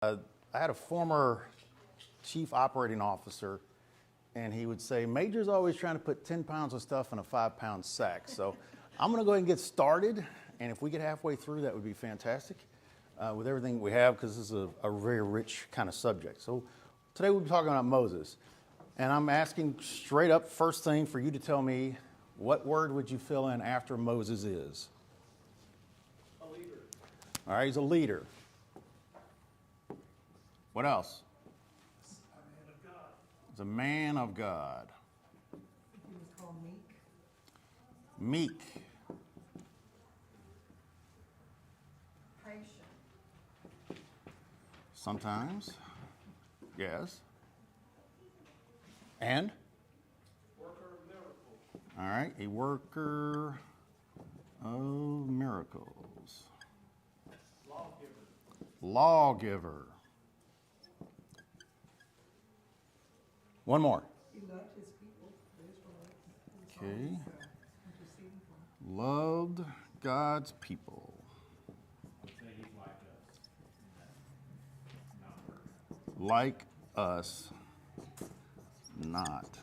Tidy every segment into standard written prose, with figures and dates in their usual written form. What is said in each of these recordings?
I had a former chief operating officer, and he would say, Major's always trying to put 10 pounds of stuff in a 5-pound sack. So I'm going to go ahead and get started, and if we get halfway through, that would be fantastic with everything we have, because this is a very rich kind of subject. So today we'll be talking about Moses, and I'm asking straight up, first thing, for you to tell me, what word would you fill in after Moses is? A leader. All right, he's a leader. What else? A man of God. He's a man of God. He was called meek. Meek. Patient. Sometimes. Yes. And? Worker of miracles. All right, a worker of miracles. Lawgiver. Lawgiver. One more. He loved his people, the Israelites. Okay. Interceding for them. Loved God's people. Say he's like us. Not perfect. Like us. Not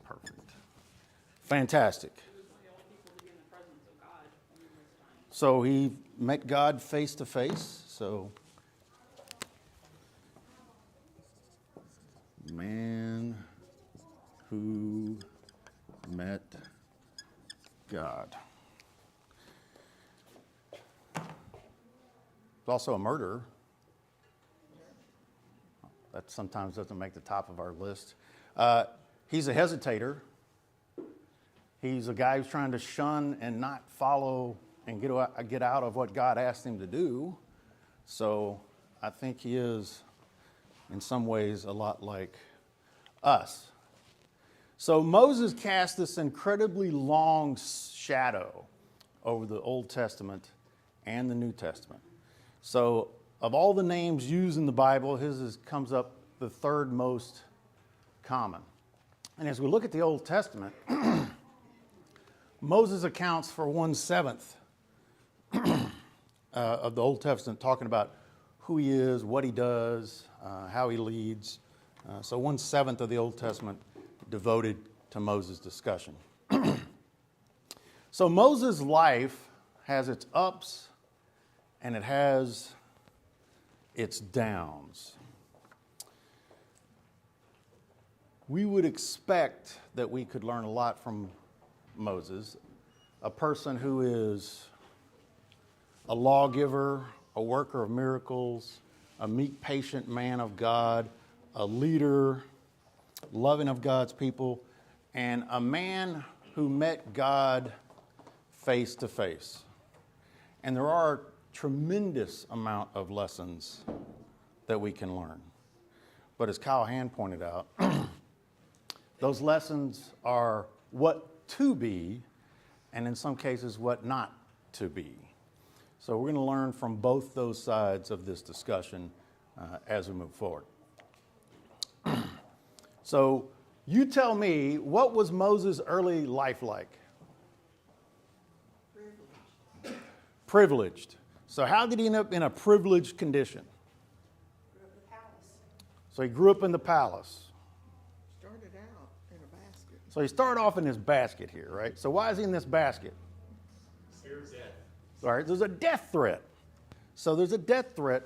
perfect. Fantastic. He was one of the only people to be in the presence of God numerous times. So he met God face to face. So, man who met God. He's also a murderer. That sometimes doesn't make the top of our list. He's a hesitator. He's a guy who's trying to shun and not follow and get out of what God asked him to do. So I think he is, in some ways, a lot like us. So Moses cast this incredibly long shadow over the Old Testament and the New Testament. So of all the names used in the Bible, comes up the third most common. And as we look at the Old Testament, Moses accounts for 1/7 of the Old Testament, talking about who he is, what he does, how he leads. So 1/7 of the Old Testament devoted to Moses' discussion. So Moses' life has its ups and it has its downs. We would expect that we could learn a lot from Moses, a person who is a lawgiver, a worker of miracles, a meek, patient man of God, a leader, loving of God's people, and a man who met God face to face. And there are a tremendous amount of lessons that we can learn. But as Kyle Hand pointed out, those lessons are what to be, and in some cases, what not to be. So we're going to learn from both those sides of this discussion as we move forward. So you tell me, what was Moses' early life like? Privileged. So how did he end up in a privileged condition? Grew up in the palace. So he grew up in the palace. Started out in a basket. So he started off in this basket here, right? So why is he in this basket? Fear of death. All right, there's a death threat. So there's a death threat,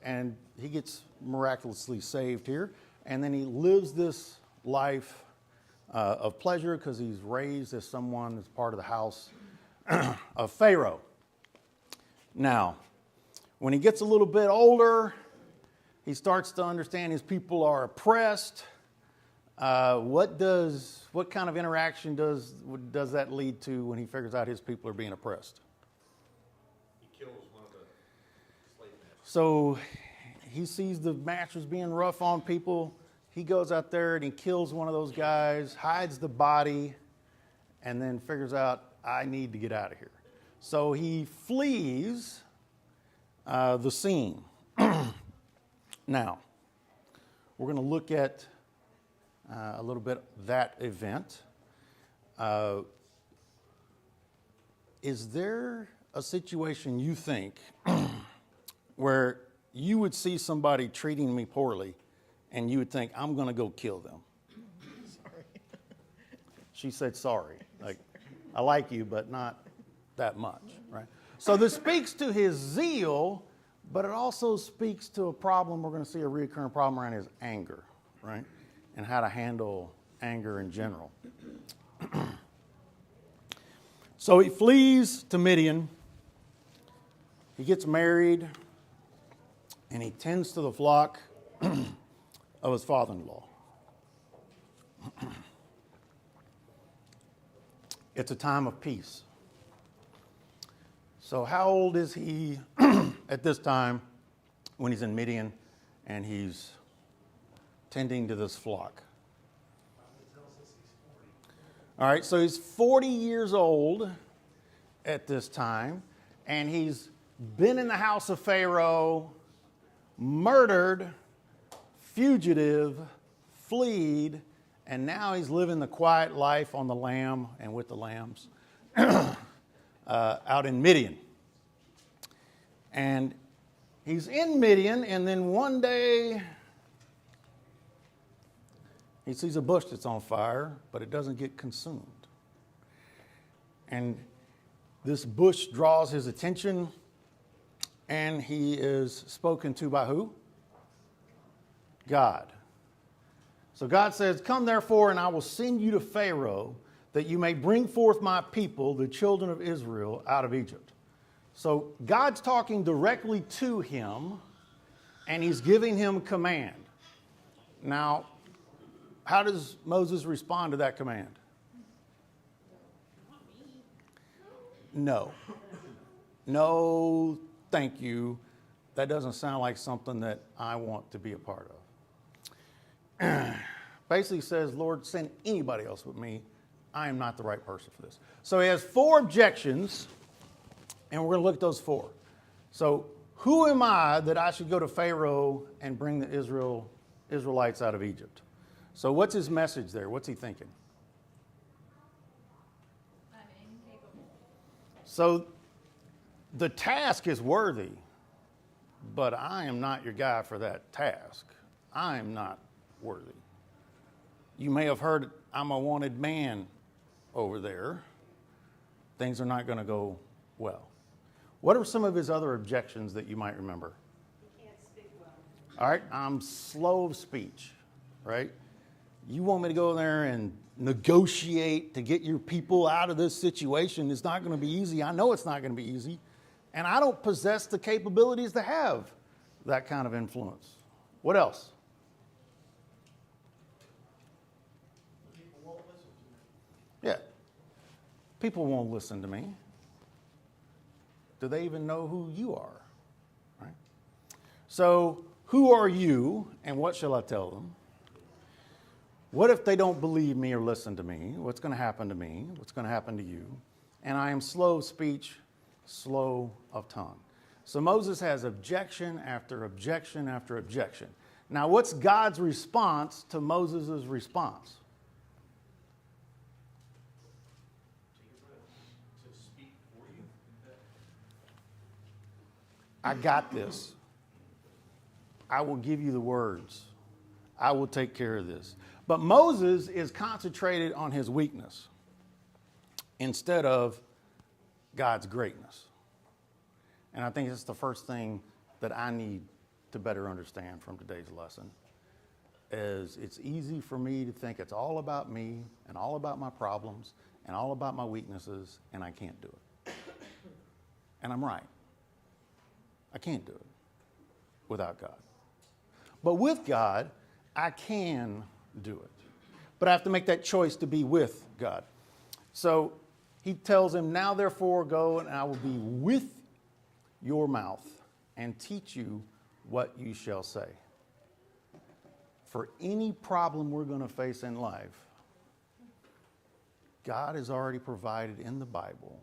and he gets miraculously saved here. And then he lives this life of pleasure because he's raised as someone that's part of the house of Pharaoh. Now, when he gets a little bit older, he starts to understand his people are oppressed. What kind of interaction does that lead to when he figures out his people are being oppressed? He kills one of the slave masters. So he sees the masters being rough on people. He goes out there and he kills one of those guys, hides the body, and then figures out, I need to get out of here. So he flees the scene. Now, we're going to look at a little bit that event. Is there a situation you think where you would see somebody treating me poorly and you would think, I'm going to go kill them. Sorry. She said, sorry. Like, I like you, but not that much, right? So this speaks to his zeal, but it also speaks to a problem. We're going to see a recurring problem around his anger, right? And how to handle anger in general. So he flees to Midian. He gets married, and he tends to the flock of his father-in-law. It's a time of peace. So how old is he at this time when he's in Midian and he's tending to this flock? All right, so he's 40 years old at this time, and he's been in the house of Pharaoh, murdered, fugitive, fleed, and now he's living the quiet life on the lamb and with the lambs out in Midian. And he's in Midian, and then one day he sees a bush that's on fire, but it doesn't get consumed. And this bush draws his attention, and he is spoken to by who? God. So God says, come therefore, and I will send you to Pharaoh, that you may bring forth my people, the children of Israel, out of Egypt. So God's talking directly to him, and he's giving him command. Now, how does Moses respond to that command? No. No, thank you. That doesn't sound like something that I want to be a part of. Basically says, Lord, send anybody else with me. I am not the right person for this. So he has 4 objections, and we're going to look at those 4. So who am I that I should go to Pharaoh and bring the Israelites out of Egypt? So what's his message there? What's he thinking? I'm incapable. So the task is worthy, but I am not your guy for that task. I am not worthy. You may have heard I'm a wanted man over there. Things are not going to go well. What are some of his other objections that you might remember? He can't speak well. All right, I'm slow of speech, right? You want me to go there and negotiate to get your people out of this situation. It's not going to be easy. I know it's not going to be easy. And I don't possess the capabilities to have that kind of influence. What else? People won't listen to me. Yeah. People won't listen to me. Do they even know who you are? Right? So, who are you, and what shall I tell them? What if they don't believe me or listen to me? What's going to happen to me? What's going to happen to you? And I am slow of speech, slow of tongue. So Moses has objection after objection after objection. Now, what's God's response to Moses' response? To speak for you. I got this. I will give you the words. I will take care of this. But Moses is concentrated on his weakness instead of God's greatness. And I think that's the first thing that I need to better understand from today's lesson is it's easy for me to think it's all about me and all about my problems and all about my weaknesses, and I can't do it. And I'm right. I can't do it without God. But with God, I can do it. But I have to make that choice to be with God. So he tells him, now therefore go, and I will be with your mouth and teach you what you shall say. For any problem we're going to face in life, God has already provided in the Bible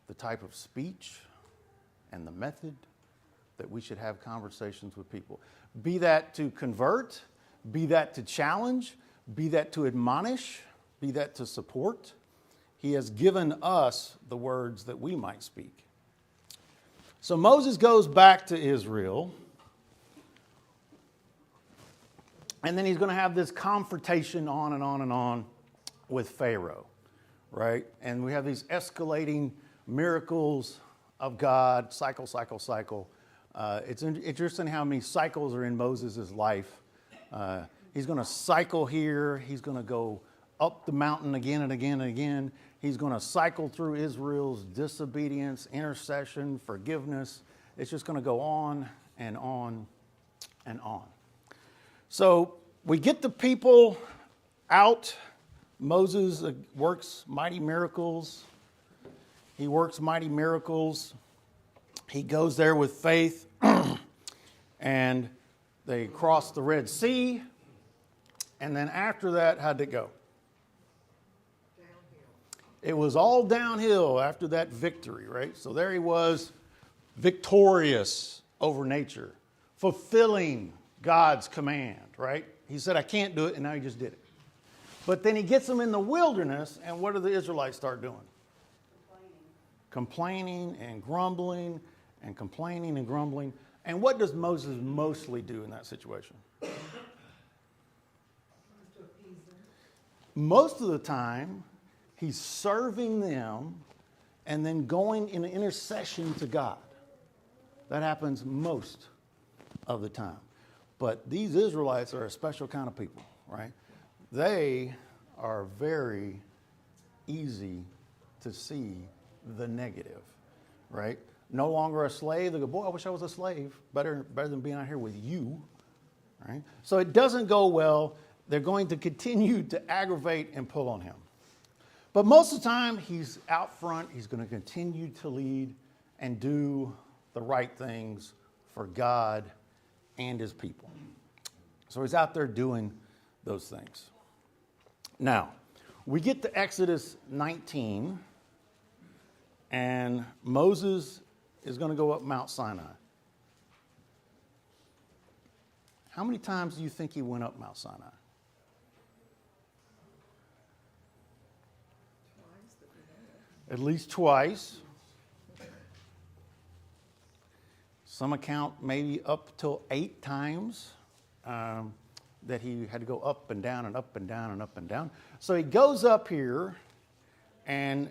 the type of speech and the method that we should have conversations with people. Be that to convert, be that to challenge, be that to admonish, be that to support. He has given us the words that we might speak. So Moses goes back to Israel, and then he's going to have this confrontation on and on and on with Pharaoh, right? And we have these escalating miracles of God, cycle, cycle, cycle. It's interesting how many cycles are in Moses' life. He's going to cycle here. He's going to go up the mountain again and again and again. He's going to cycle through Israel's disobedience, intercession, forgiveness. It's just going to go on and on and on. So we get the people out. Moses works mighty miracles. He works mighty miracles. He goes there with faith, and they cross the Red Sea. And then after that, how'd it go? It was all downhill after that victory, right? So there he was, victorious over nature, fulfilling God's command, right? He said, I can't do it, and now he just did it. But then he gets them in the wilderness, and what do the Israelites start doing? Complaining and grumbling and complaining and grumbling. And what does Moses mostly do in that situation? Most of the time, he's serving them and then going in intercession to God. That happens most of the time. But these Israelites are a special kind of people, right? They are very easy to see the negative, right? No longer a slave. They go, boy, I wish I was a slave. Better than being out here with you, right? So it doesn't go well. They're going to continue to aggravate and pull on him. But most of the time, he's out front. He's going to continue to lead and do the right things for God and his people. So he's out there doing those things. Now, we get to Exodus 19, and Moses is going to go up Mount Sinai. How many times do you think he went up Mount Sinai? At least twice. Some account maybe up till 8 times that he had to go up and down and up and down and up and down. So he goes up here, and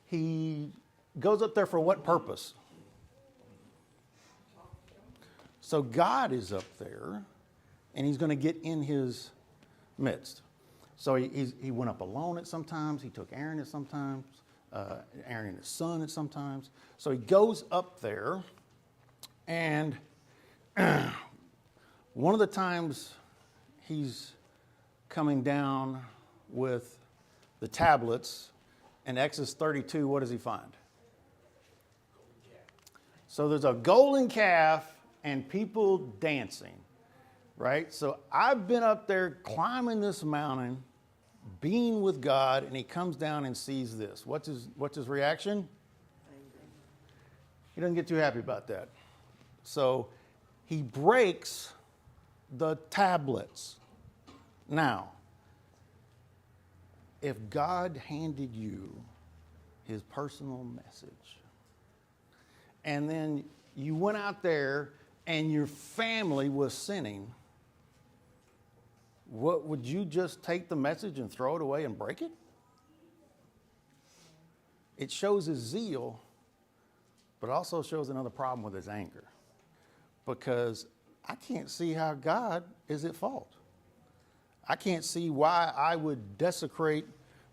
he goes up there for what purpose? So God is up there, and he's going to get in his midst. So he went up alone at sometimes. He took Aaron at sometimes. Aaron and his son at sometimes. So he goes up there, and one of the times he's coming down with the tablets in Exodus 32, what does he find? So there's a golden calf and people dancing, right? So I've been up there climbing this mountain, being with God, and he comes down and sees this. What's his reaction? He doesn't get too happy about that. So he breaks the tablets. Now, if God handed you his personal message, and then you went out there and your family was sinning, what, would you just take the message and throw it away and break it? It shows his zeal, but also shows another problem with his anger. Because I can't see how God is at fault. I can't see why I would desecrate,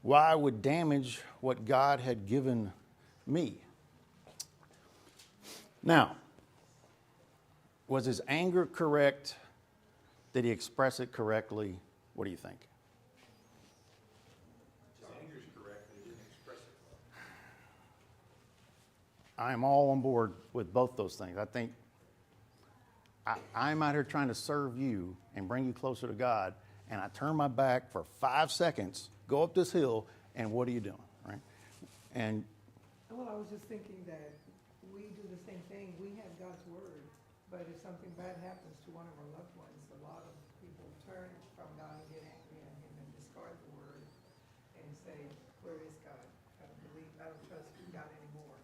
why I would damage what God had given me. Now, was his anger correct? Did he express it correctly? What do you think? His anger is correct, but he didn't express it well. I am all on board with both those things. I think I'm out here trying to serve you and bring you closer to God, and I turn my back for 5 seconds, go up this hill, and what are you doing, right? And Well, I was just thinking that we do the same thing. We have God's word, but if something bad happens to one of our loved ones, a lot of people turn from God and get angry at him and discard the word and say, where is God? I don't trust God anymore.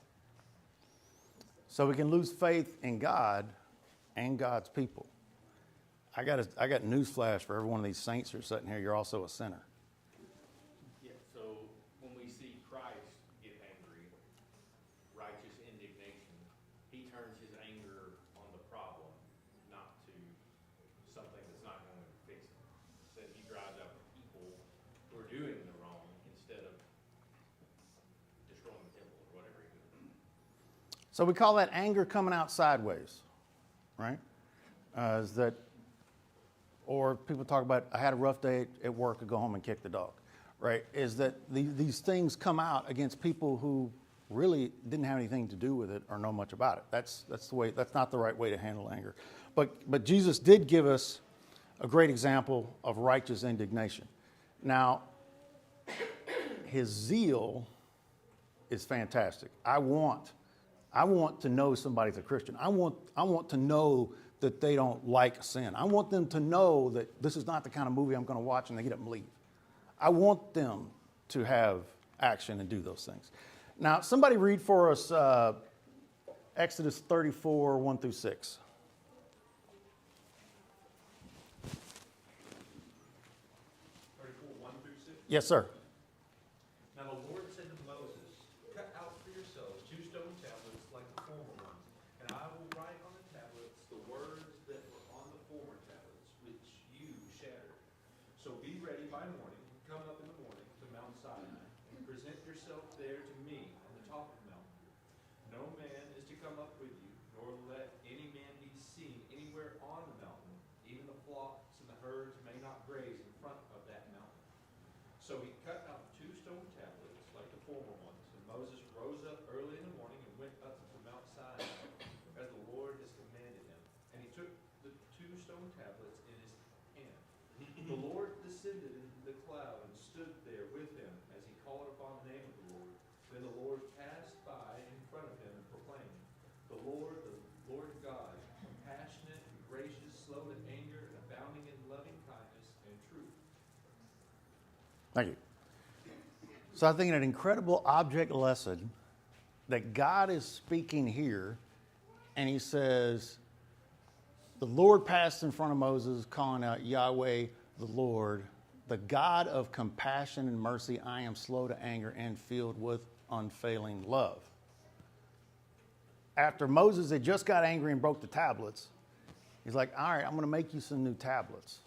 So we can lose faith in God and God's people. I got newsflash for every one of these saints who are sitting here. You're also a sinner. Yeah, so when we see Christ get angry, righteous indignation, he turns his anger on the problem, not to something that's not going to fix it. So he drives out the people who are doing the wrong instead of destroying the temple or whatever he did. So we call that anger coming out sideways, right? Is that, or people talk about, I had a rough day at work, I go home and kick the dog, right? Is that these things come out against people who really didn't have anything to do with it or know much about it. That's the way. That's not the right way to handle anger. But Jesus did give us a great example of righteous indignation. Now, his zeal is fantastic. I want to know somebody's a Christian. I want to know that they don't like sin. I want them to know that this is not the kind of movie I'm going to watch and they get up and leave. I want them to have action and do those things. Now, somebody read for us Exodus 34, 1 through 6. Yes, sir. Now the Lord said to Moses, cut out for yourselves 2 stone tablets like the former ones, and I will write on the tablets the words that were on the former tablets, which you shattered. So be ready by morning, come up in the morning to Mount Sinai, and present yourself there to me on the top of the mountain. No man is to come up with you, nor let any man be seen anywhere on the mountain. Even the flocks and the herds may not graze in front of that mountain. So he cut out 2 stone tablets like the former ones, and Moses rose up early in the morning and went up to Mount Sinai, as the Lord has commanded him. And he took the 2 stone tablets in his hand. The Lord descended into the cloud and stood there with him as he called upon the name of the Lord. Then the Lord passed by in front of him and proclaimed, the Lord God, compassionate and gracious, slow to anger, and abounding in loving kindness and truth. Thank you. So I think an incredible object lesson that God is speaking here, and he says, the Lord passed in front of Moses, calling out Yahweh, the Lord, the God of compassion and mercy. I am slow to anger and filled with unfailing love. After Moses had just got angry and broke the tablets, he's like, all right, I'm going to make you some new tablets.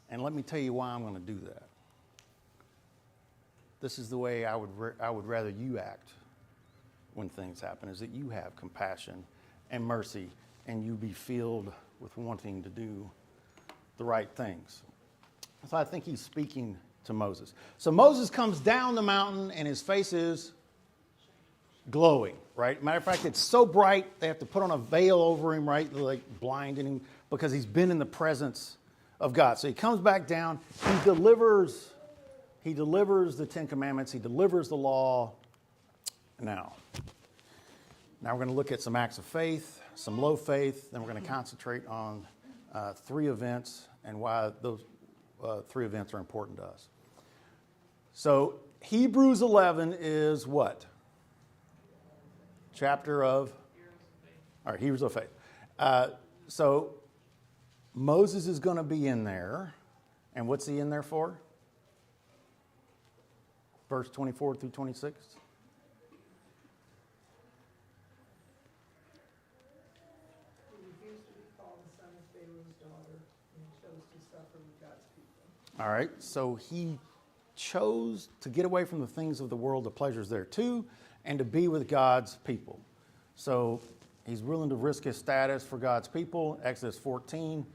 And let me tell you why I'm going to do that. This is the way I would rather you act when things happen, is that you have compassion and mercy and you be filled with wanting to do the right things. So I think he's speaking to Moses. So Moses comes down the mountain and his face is glowing, right? Matter of fact, it's so bright they have to put on a veil over him, right? Like blinding him because he's been in the presence of God. So he comes back down, he delivers the 10 Commandments, he delivers the law. Now we're going to look at some acts of faith, some low faith, then we're going to concentrate on 3 events and why those 3 events are important to us. So Hebrews 11 is what? Chapter of? All right, Hebrews of faith. So Moses is going to be in there. And what's he in there for? Verse 24 through 26. He refused to be called the son of Pharaoh's daughter and chose to suffer with God's people. All right, so he chose to get away from the things of the world, the pleasures there too, and to be with God's people. So he's willing to risk his status for God's people. Exodus 14,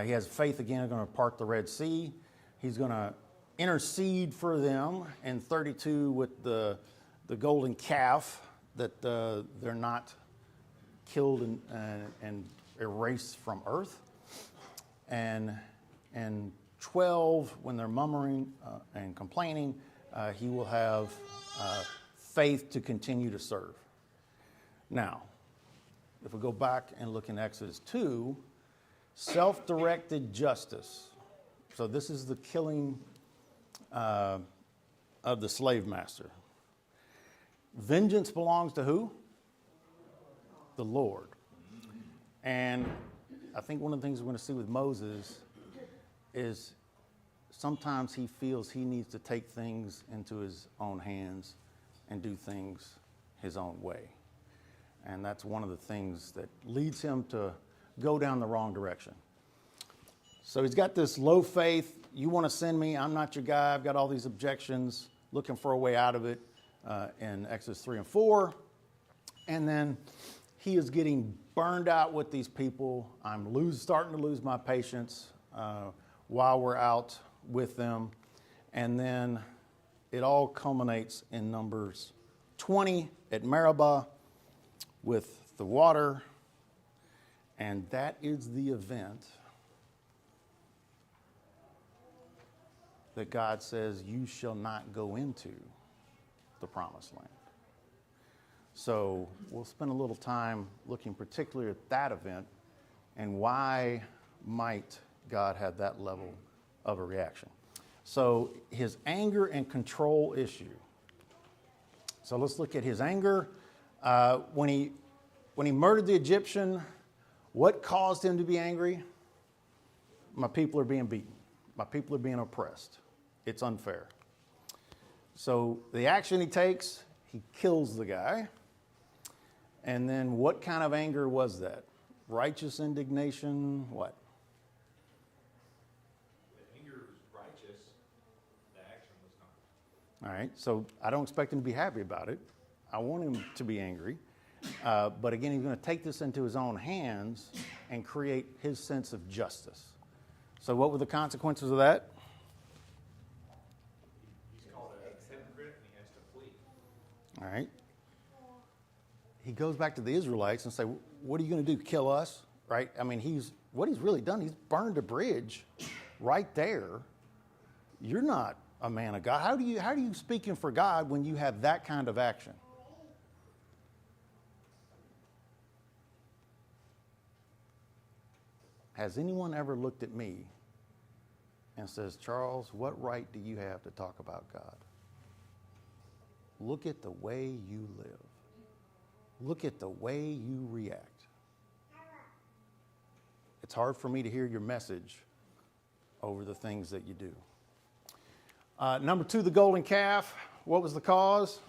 he has faith again, he's going to part the Red Sea. He's going to intercede for them in 32 with the golden calf, that they're not killed and erased from earth. And 12, when they're murmuring and complaining, he will have faith to continue to serve. Now, if we go back and look in Exodus 2, self-directed justice. So this is the killing of the slave master. Vengeance belongs to who? the Lord. And I think one of the things we're going to see with Moses is sometimes he feels he needs to take things into his own hands and do things his own way. And that's one of the things that leads him to go down the wrong direction. So he's got this low faith. You want to send me? I'm not your guy. I've got all these objections, looking for a way out of it in Exodus 3 and 4. And then he is getting burned out with these people. I'm starting to lose my patience while we're out with them. And then it all culminates in Numbers 20 at Meribah with the water. And that is the event that God says, you shall not go into the promised land. So we'll spend a little time looking particularly at that event and why might God have that level of a reaction. So his anger and control issue. So let's look at his anger. When he murdered the Egyptian, what caused him to be angry? My people are being beaten. My people are being oppressed. It's unfair. So the action he takes, he kills the guy. And then what kind of anger was that? Righteous indignation, what? The anger was righteous, the action was not. All right, so I don't expect him to be happy about it. I want him to be angry. But again, he's going to take this into his own hands and create his sense of justice. So what were the consequences of that? He's called a hypocrite and he has to flee. All right. He goes back to the Israelites and say, what are you going to do, kill us? Right? I mean, what he's really done, he's burned a bridge right there. You're not a man of God. How do you speaking for God when you have that kind of action? Has anyone ever looked at me and says, Charles, what right do you have to talk about God? Look at the way you live. Look at the way you react. It's hard for me to hear your message over the things that you do. Number 2, the golden calf. What was the cause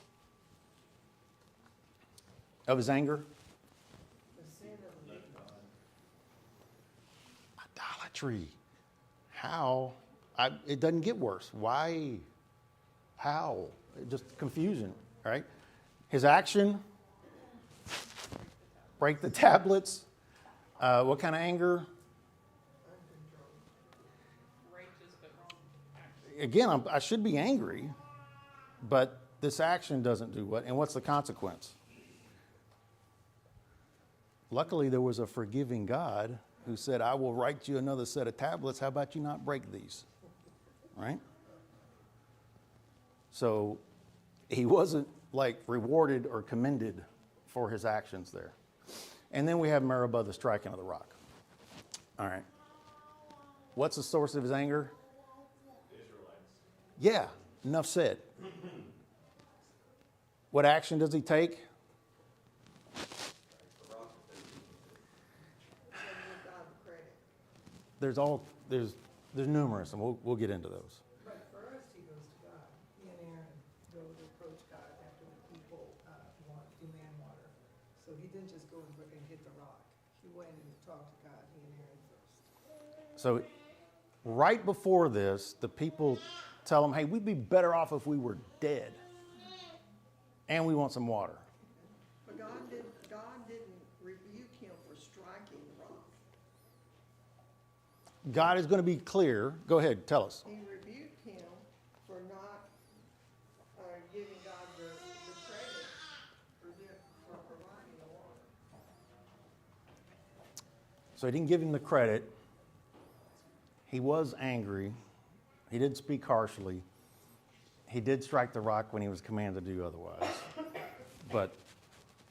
of his anger? The sin of the Idolatry. How? It doesn't get worse. Why? How? Just confusion, right? His action, break the tablets. What kind of anger? Righteous but wrong. Again, I should be angry, but this action doesn't do what? And what's the consequence? Luckily, there was a forgiving God who said, I will write you another set of tablets. How about you not break these? Right? So he wasn't like rewarded or commended for his actions there. And then we have Meribah, the striking of the rock. All right. What's the source of his anger? Israelites. Yeah, enough said. What action does he take? There's numerous, and we'll get into those. But first, he goes to God. He and Aaron go to approach God after the people demand water. So he didn't just go and hit the rock. He went and talked to God, he and Aaron first. So right before this, the people tell him, hey, we'd be better off if we were dead. And we want some water. But God didn't rebuke him for striking the rock. God is going to be clear. Go ahead, tell us. He rebuked him for not giving God the credit for providing the water. So he didn't give him the credit. He was angry. He did speak harshly. He did strike the rock when he was commanded to do otherwise. But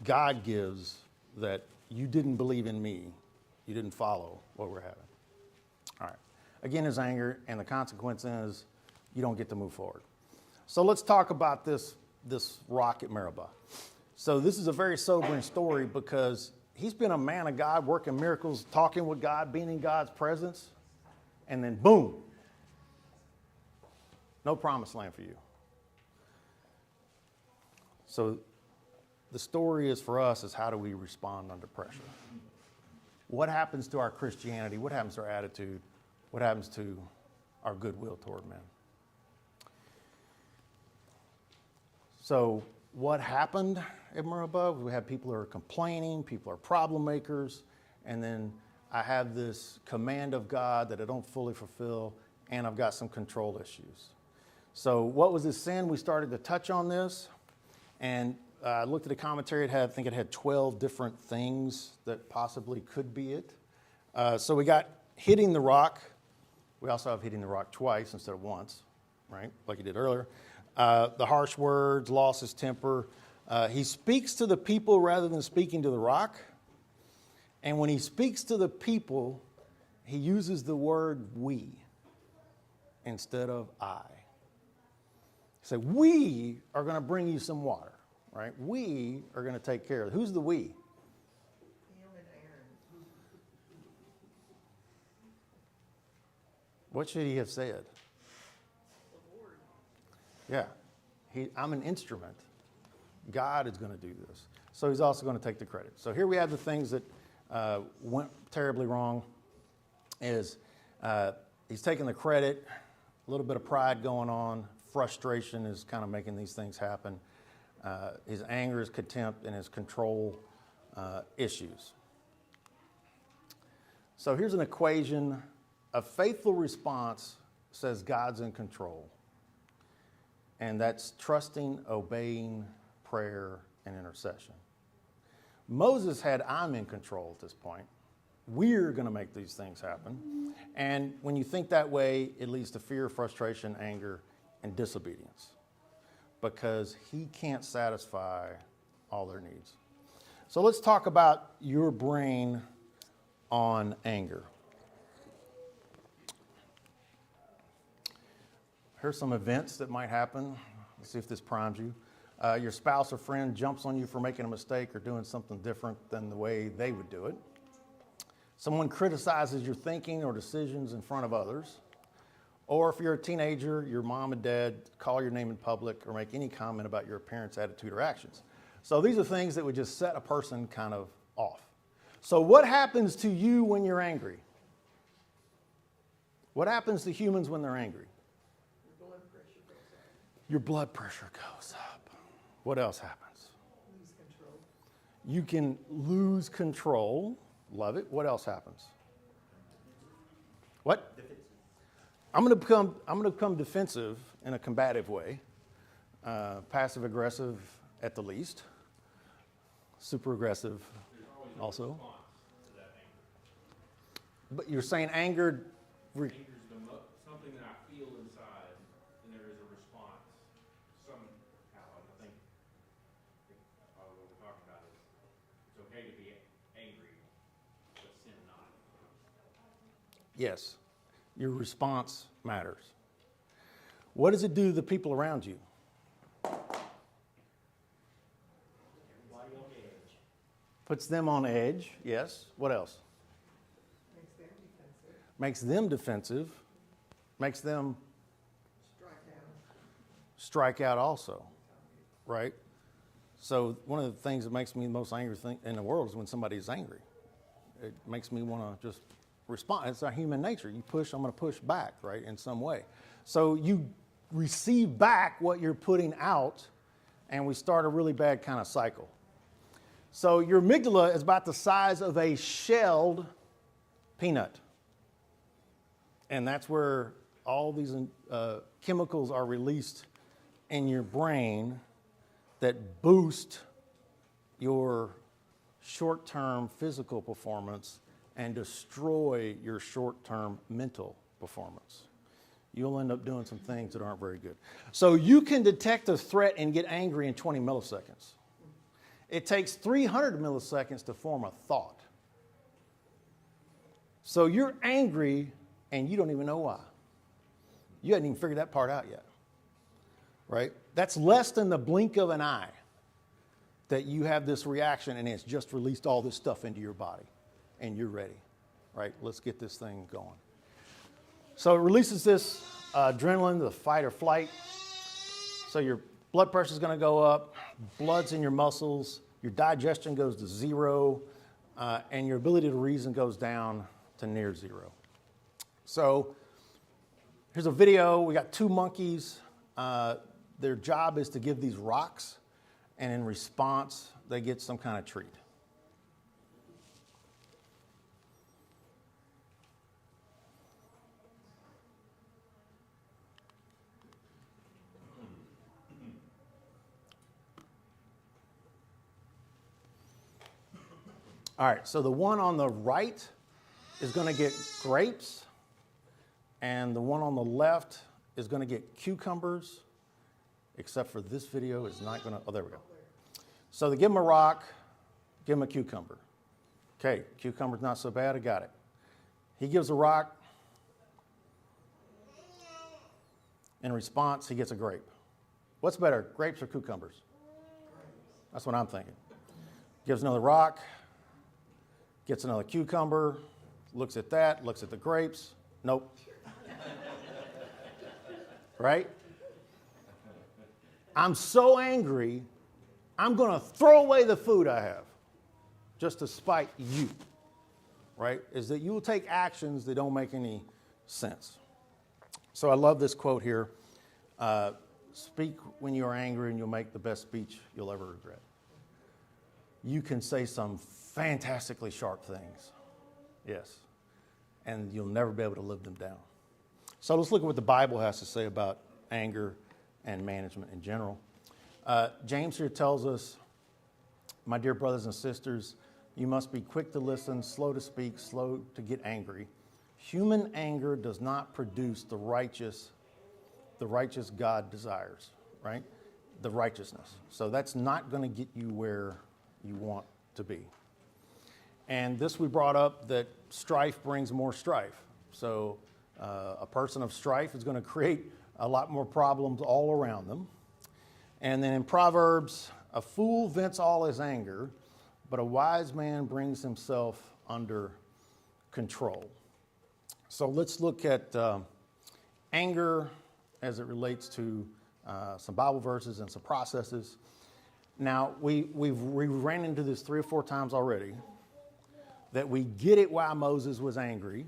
God gives that you didn't believe in me. You didn't follow what we're having. All right. Again, his anger, and the consequence is you don't get to move forward. So let's talk about this rock at Meribah. So this is a very sobering story because he's been a man of God, working miracles, talking with God, being in God's presence, and then boom, no promised land for you. So the story is for us is how do we respond under pressure? What happens to our Christianity? What happens to our attitude? What happens to our goodwill toward men? So what happened at Murrah above? We have people who are complaining, people are problem makers, and then I have this command of God that I don't fully fulfill, and I've got some control issues. So what was this sin? We started to touch on this, and I looked at the commentary. I think it had 12 different things that possibly could be it. So we got hitting the rock. We also have hitting the rock twice instead of once, right? Like he did earlier. The harsh words, lost his temper. He speaks to the people rather than speaking to the rock. And when he speaks to the people, he uses the word we instead of I. He said, we are going to bring you some water, right? We are going to take care of it. Who's the we? Him and Aaron. What should he have said? The Lord. Yeah, I'm an instrument. God is going to do this. So he's also going to take the credit. So here we have the things that went terribly wrong is he's taking the credit, a little bit of pride going on, frustration is kind of making these things happen. His anger, his contempt, and his control issues. So here's an equation. A faithful response says God's in control. And that's trusting, obeying, prayer, and intercession. Moses had I'm in control at this point. We're going to make these things happen. And when you think that way, it leads to fear, frustration, anger, and disobedience. Because he can't satisfy all their needs. So let's talk about your brain on anger. Here's some events that might happen. Let's see if this primes you. Your spouse or friend jumps on you for making a mistake or doing something different than the way they would do it. Someone criticizes your thinking or decisions in front of others. Or if you're a teenager, your mom and dad call your name in public or make any comment about your appearance, attitude, or actions. So these are things that would just set a person kind of off. So what happens to you when you're angry? What happens to humans when they're angry? Your blood pressure goes up. What else happens? Lose control. You can lose control. Love it. What else happens? What? I'm going to become defensive in a combative way. Passive aggressive at the least. Super aggressive also. Response to that anger. But you're saying anger. Anger is something that I feel inside, and there is a response somehow. And I think what we're talking about is it's okay to be angry, but sin not. Yes. Your response matters. What does it do to the people around you? Puts them on edge. Yes. What else? Makes them defensive. Makes them Strike down. strike out also, right? So one of the things that makes me the most angry thing in the world is when somebody is angry. It makes me want to just respond. It's our human nature. You push, I'm going to push back, right, in some way. So you receive back what you're putting out, and we start a really bad kind of cycle. So your amygdala is about the size of a shelled peanut. And that's where all these chemicals are released in your brain that boost your short-term physical performance and destroy your short-term mental performance. You'll end up doing some things that aren't very good. So you can detect a threat and get angry in 20 milliseconds. It takes 300 milliseconds to form a thought. So you're angry and you don't even know why. You hadn't even figured that part out yet, right? That's less than the blink of an eye that you have this reaction and it's just released all this stuff into your body and you're ready, right? Let's get this thing going. So it releases this adrenaline, the fight or flight. So your blood pressure is going to go up, blood's in your muscles, your digestion goes to zero, and your ability to reason goes down to near zero. So here's a video. We got two monkeys. Their job is to give these rocks, and in response, they get some kind of treat. All right, so the one on the right is going to get grapes, and the one on the left is going to get cucumbers, except for this video is not going to, oh, there we go. So they give him a rock, give him a cucumber. Okay, cucumber's not so bad, I got it. He gives a rock. In response, he gets a grape. What's better, grapes or cucumbers? That's what I'm thinking. Gives another rock, gets another cucumber, looks at that, looks at the grapes. Nope. Right? I'm so angry, I'm going to throw away the food I have just to spite you. Right? Is that you will take actions that don't make any sense. So I love this quote here. Speak when you're angry and you'll make the best speech you'll ever regret. You can say some fantastically sharp things. Yes. And you'll never be able to live them down. So let's look at what the Bible has to say about anger and management in general. James here tells us, my dear brothers and sisters, you must be quick to listen, slow to speak, slow to get angry. Human anger does not produce the righteous God desires, right? The righteousness. So that's not going to get you where you want to be. And this we brought up that strife brings more strife. So a person of strife is going to create a lot more problems all around them. And then in Proverbs, a fool vents all his anger, but a wise man brings himself under control. So let's look at anger as it relates to some Bible verses and some processes. Now, we ran into this 3 or 4 times already, that we get it why Moses was angry,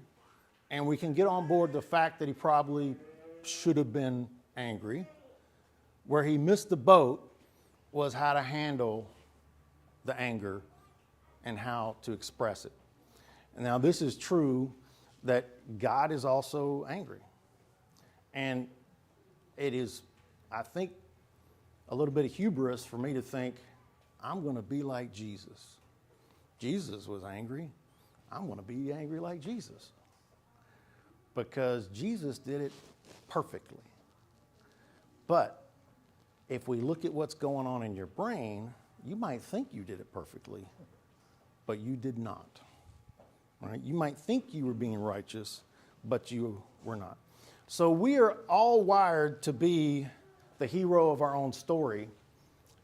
and we can get on board the fact that he probably should have been angry. Where he missed the boat was how to handle the anger and how to express it. And now this is true that God is also angry. And it is, I think, a little bit of hubris for me to think, I'm going to be like Jesus. Jesus was angry. I'm going to be angry like Jesus. Because Jesus did it perfectly. But if we look at what's going on in your brain, you might think you did it perfectly, but you did not. Right? You might think you were being righteous, but you were not. So we are all wired to be the hero of our own story,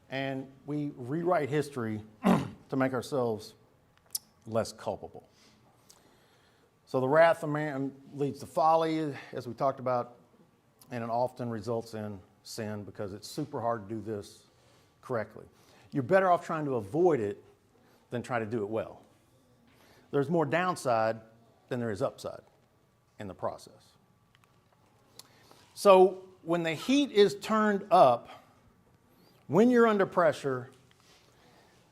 and we rewrite history to make ourselves less culpable. So the wrath of man leads to folly, as we talked about, and it often results in sin because it's super hard to do this correctly. You're better off trying to avoid it than try to do it well. There's more downside than there is upside in the process. So when the heat is turned up, when you're under pressure,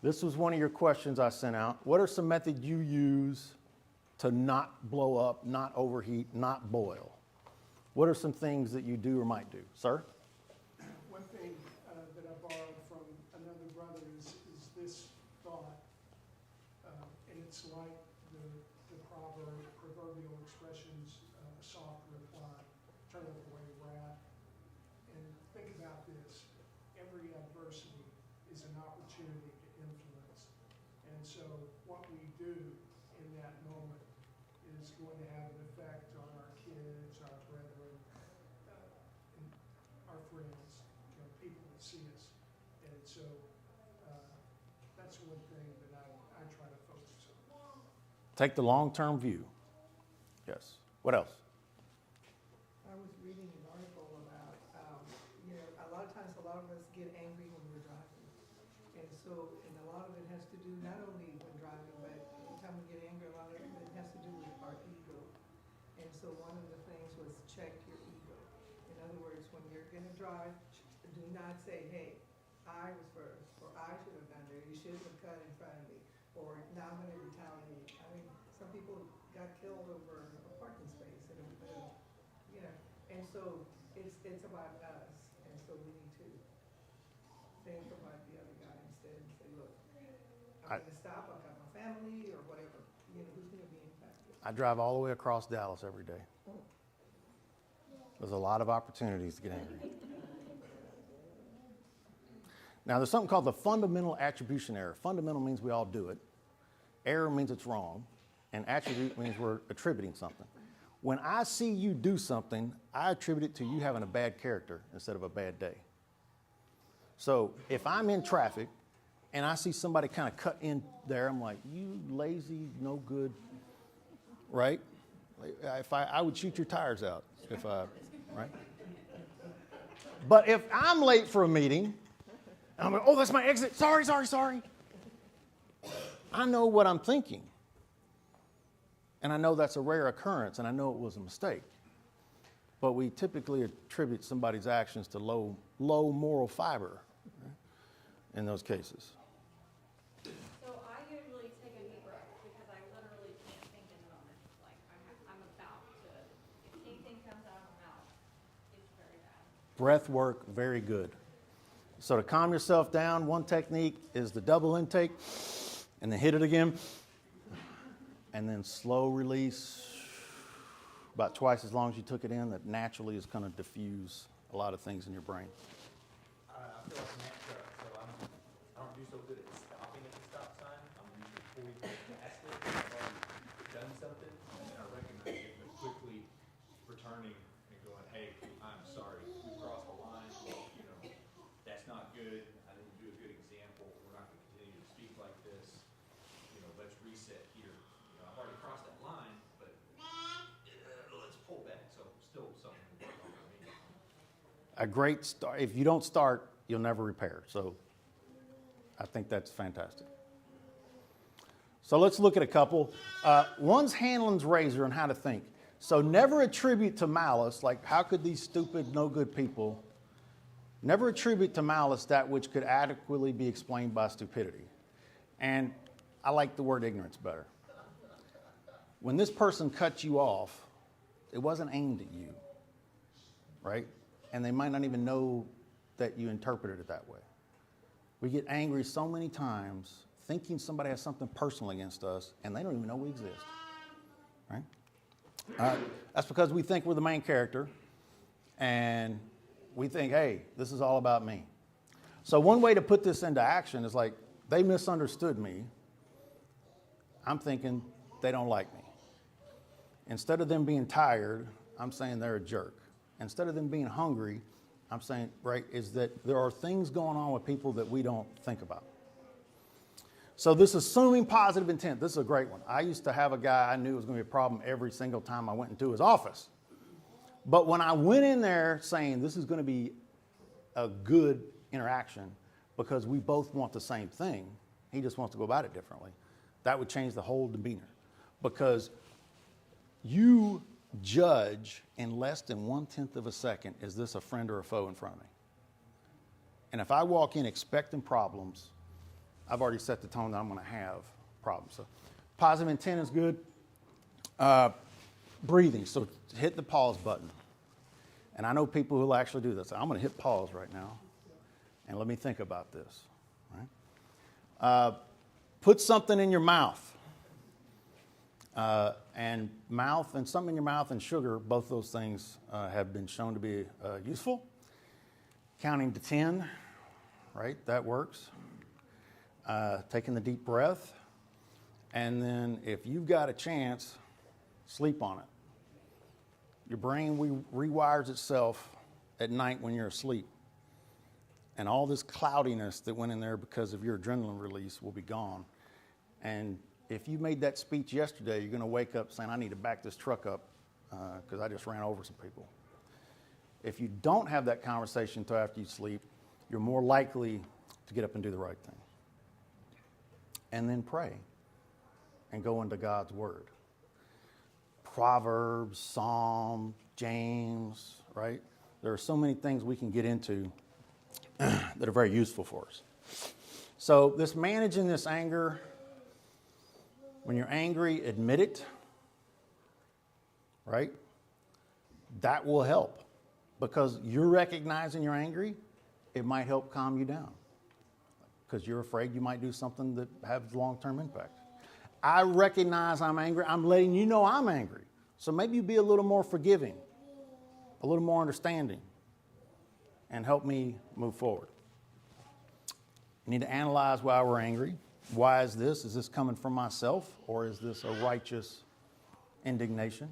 this was one of your questions I sent out. What are some methods you use to not blow up, not overheat, not boil? What are some things that you do or might do? Sir? One thing that I borrowed from another brother is this thought, and it's like the proverbial expressions, soft reply, turneth away wrath. And think about this, every adversity is an opportunity to influence. And so what we do in that moment is going to have an effect on our kids, our brethren, our friends, people that see us. And so Take the long-term view. Yes. What else? I was reading an article about, a lot of times, a lot of us get angry when we're driving. And a lot of it has to do, not only when driving, but anytime we get angry, a lot of it has to do with our ego. And so one of the things was check your ego. In other words, when you're gonna drive, do not say, hey, I was first, or I should have done it, you shouldn't have cut in front of me, or now I'm gonna retaliate. I mean, some people got killed over a parking space, and so it's about us, and so we need to think about the other guy instead and say, look, I'm gonna stop, I've got my family, or whatever, who's gonna be impacted. I drive all the way across Dallas every day. There's a lot of opportunities to get angry. Now, there's something called the fundamental attribution error. Fundamental means we all do it. Error means it's wrong. And attribute means we're attributing something. When I see you do something, I attribute it to you having a bad character instead of a bad day. So if I'm in traffic and I see somebody kind of cut in there, I'm like, you lazy, no good, right? If I would shoot your tires out, right? But if I'm late for a meeting, and I'm like, oh, that's my exit. Sorry. I know what I'm thinking. And I know that's a rare occurrence, and I know it was a mistake. But we typically attribute somebody's actions to low moral fiber, right, in those cases. So I usually take a deep breath because I literally can't think in the moment. Like I'm about to, if anything comes out of my mouth, it's very bad. Breath work, very good. So to calm yourself down, one technique is the double intake, and then hit it again, and then slow release, about twice as long as you took it in. That naturally is going to diffuse a lot of things in your brain. I feel like an Mack truck, so I don't do so good at stopping at the stop sign. I'm usually fully past it. I've already done something, and then I recognize it, but quickly returning and going, hey, I'm sorry, we crossed the line. That's not good. I didn't do a good example. We're not going to continue to speak like this. Let's reset here. I've already crossed that line, but let's pull back. So still something to work on for me. A great start. If you don't start, you'll never repair. So I think that's fantastic. So let's look at a couple. One's Hanlon's razor and how to think. So never attribute to malice, like how could these stupid, no good people, never attribute to malice that which could adequately be explained by stupidity. And I like the word ignorance better. When this person cut you off, it wasn't aimed at you, right? And they might not even know that you interpreted it that way. We get angry so many times thinking somebody has something personal against us, and they don't even know we exist, right? That's because we think we're the main character, and we think, hey, this is all about me. So one way to put this into action is like, they misunderstood me. I'm thinking they don't like me. Instead of them being tired, I'm saying they're a jerk. Instead of them being hungry, I'm saying, right, is that there are things going on with people that we don't think about. So this assuming positive intent, this is a great one. I used to have a guy I knew was going to be a problem every single time I went into his office. But when I went in there saying this is going to be a good interaction because we both want the same thing, he just wants to go about it differently, that would change the whole demeanor. Because you judge in less than 1/10 of a second, is this a friend or a foe in front of me? And if I walk in expecting problems, I've already set the tone that I'm going to have problems. So positive intent is good. Breathing, so hit the pause button. And I know people who will actually do this. I'm going to hit pause right now, and let me think about this. Right? Put something in your mouth. And mouth and something in your mouth and sugar, both those things have been shown to be useful. Counting to 10, right? That works. Taking the deep breath. And then if you've got a chance, sleep on it. Your brain rewires itself at night when you're asleep. And all this cloudiness that went in there because of your adrenaline release will be gone. And If you made that speech yesterday, you're going to wake up saying, I need to back this truck up because I just ran over some people. If you don't have that conversation until after you sleep, you're more likely to get up and do the right thing. And then pray and go into God's Word. Proverbs, Psalm, James, right? There are so many things we can get into that are very useful for us. So this managing this anger, when you're angry, admit it, right? That will help because you're recognizing you're angry. It might help calm you down because you're afraid you might do something that has long-term impact. I recognize I'm angry. I'm letting you know I'm angry. So maybe you be a little more forgiving, a little more understanding, and help me move forward. You need to analyze why we're angry. Why is this? Is this coming from myself, or is this a righteous indignation?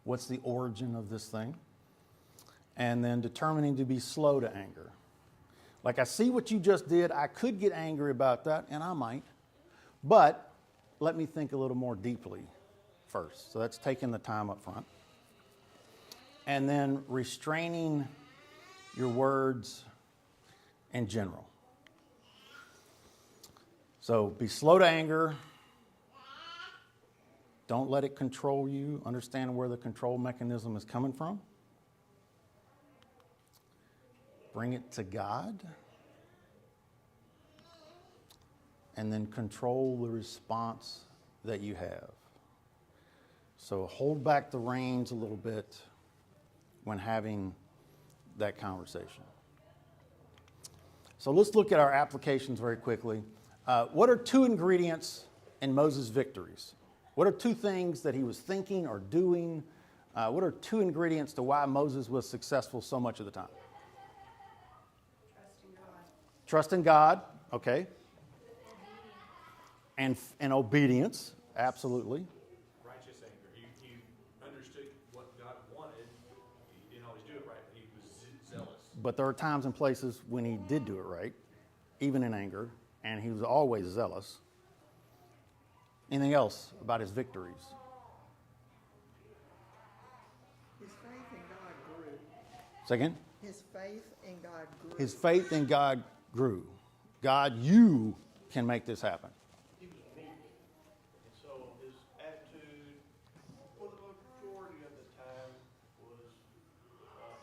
What's the origin of this thing? And then determining to be slow to anger. Like, I see what you just did. I could get angry about that, and I might. But let me think a little more deeply first. So that's taking the time up front. And then restraining your words in general. So be slow to anger. Don't let it control you. Understand where the control mechanism is coming from. Bring it to God. And then control the response that you have. So hold back the reins a little bit when having that conversation. So let's look at our applications very quickly. What are 2 ingredients in Moses' victories? What are 2 things that he was thinking or doing? What are 2 ingredients to why Moses was successful so much of the time? Trusting God. Trust in God, okay. And obedience, absolutely. Righteous anger. He understood what God wanted. He didn't always do it right, but he was zealous. But there are times and places when he did do it right, even in anger, and he was always zealous. Anything else about his victories? His faith in God grew. Second, His faith in God grew. his faith in God grew. God, you can make this happen. He was meek, and so his attitude for the majority of the time was,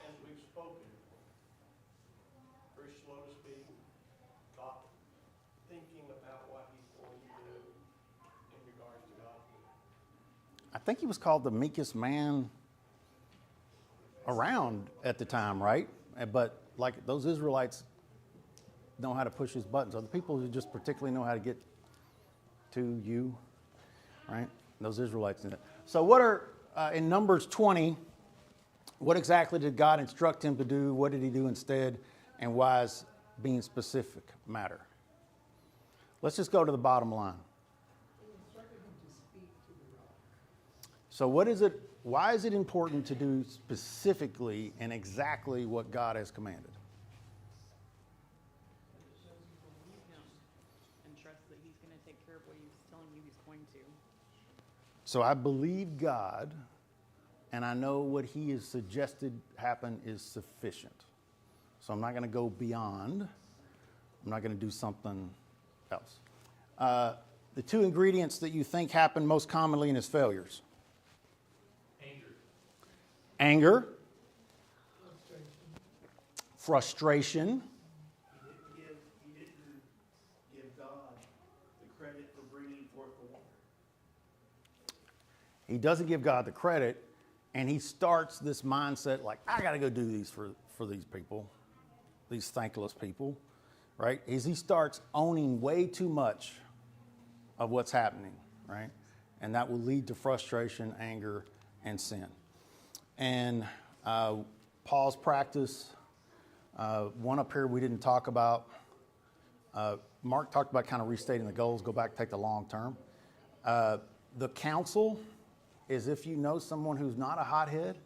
as we've spoken, very slow to speak, not thinking about what he's going to do in regards to God. I think he was called the meekest man around at the time, right? But like those Israelites know how to push his buttons. Other people who just particularly know how to get to you, right? Those Israelites did it. So what are, in Numbers 20, what exactly did God instruct him to do? What did he do instead? And why is being specific matter? Let's just go to the bottom line. He instructed him to speak to the rock. So why is it important to do specifically and exactly what God has commanded? And trust that he's going to take care of what he's telling you he's going to. So I believe God, and I know what he has suggested happen is sufficient. So I'm not going to go beyond. I'm not going to do something else. The 2 ingredients that you think happen most commonly in his failures. Anger. Frustration. He didn't give God the credit for bringing forth the water. He doesn't give God the credit, and he starts this mindset like, I got to go do these for these people, these thankless people, right? As he starts owning way too much of what's happening, right? And that will lead to frustration, anger, and sin. And Paul's practice, one up here we didn't talk about. Mark talked about kind of restating the goals, go back, take the long term. The counsel is if you know someone who's not a hothead,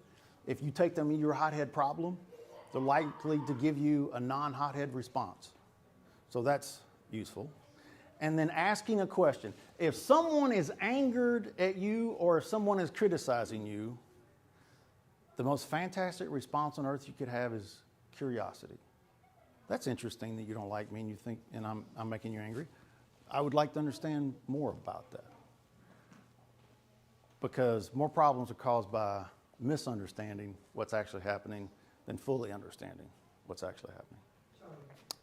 if you take them in your hothead problem, they're likely to give you a non-hothead response. So that's useful. and then asking a question. If someone is angered at you or if someone is criticizing you, the most fantastic response on earth you could have is curiosity. That's interesting that you don't like me and you think, and I'm making you angry. I would like to understand more about that. Because more problems are caused by misunderstanding what's actually happening than fully understanding what's actually happening. Charlie,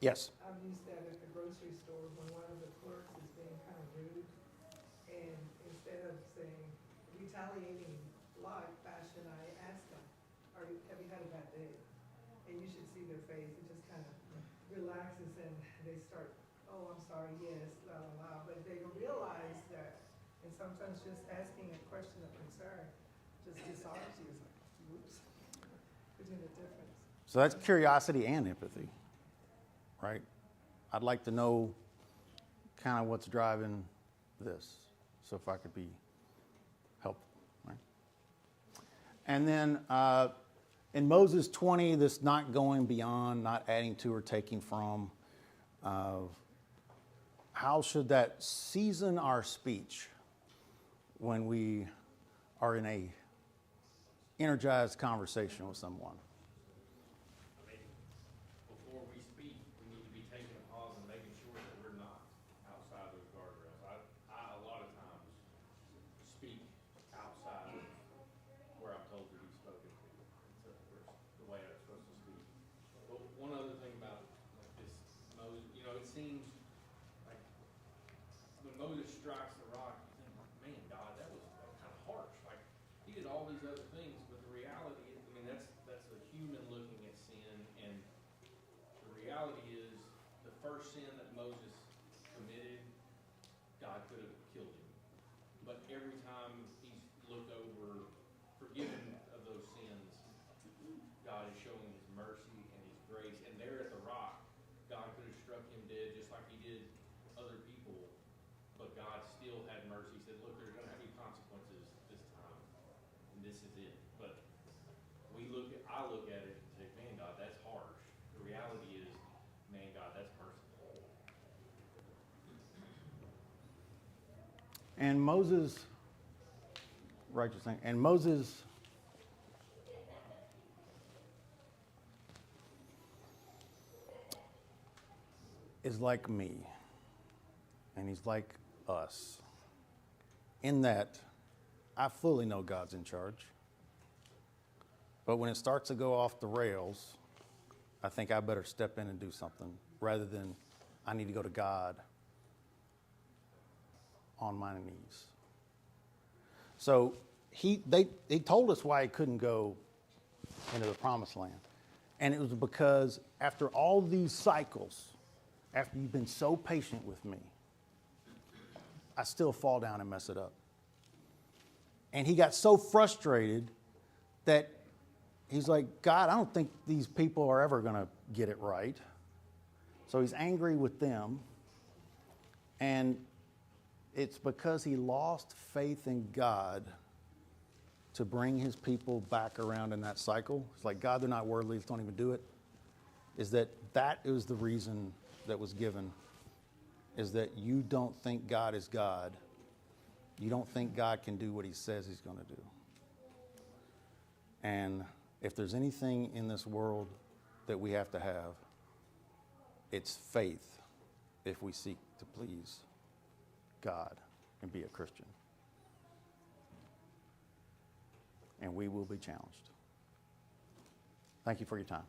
Yes. I've used that at the grocery store when one of the clerks is being kind of rude, and instead of saying, retaliating like fashion, I ask them, have you had a bad day? And you should see their face, it just kind of relaxes and they start, oh, I'm sorry, yes, la la la, but they realize that, and sometimes just asking a question of concern just disarms you, it's like, whoops, between the difference. So that's curiosity and empathy, right? I'd like to know kind of what's driving this, so if I could be helpful, right? And then in Moses 20, this not going beyond, not adding to or taking from, how should that season our speech when we are in a energized conversation with someone? I mean, before we speak, we need to be taking a pause and making sure that we're not outside those guardrails. I a lot of times speak outside of where I'm told to be spoken to. It's the way I'm supposed to speak. But one other thing about like this Moses, it seems like when Moses strikes the rock, you think, man, God, that was kind of harsh. Like he did all these other things, but the reality is, that's a human looking at sin, and the reality is the first sin that Moses committed, God could have killed him. But every time he's looked over, forgiven of those sins, God is showing his mercy and his grace. And there at the rock, God could have struck him dead just like he did other people, but God still had mercy. He said, look, there's going to have to be consequences this time, and this is it. But I look at it and say, man, God, that's harsh. The reality is, man, God, that's merciful. And Moses, righteous thing, and Moses is like me, and he's like us, in that I fully know God's in charge. But when it starts to go off the rails, I think I better step in and do something rather than I need to go to God on my knees. So they told us why he couldn't go into the promised land. And it was because after all these cycles, after you've been so patient with me, I still fall down and mess it up. And he got so frustrated that he's like, God, I don't think these people are ever going to get it right. So he's angry with them. And it's because he lost faith in God to bring his people back around in that cycle. It's like, God, they're not worthy, don't even do it. That is the reason that was given, is that you don't think God is God. You don't think God can do what he says he's going to do. And if there's anything in this world that we have to have, it's faith if we seek to please God and be a Christian. And we will be challenged. Thank you for your time.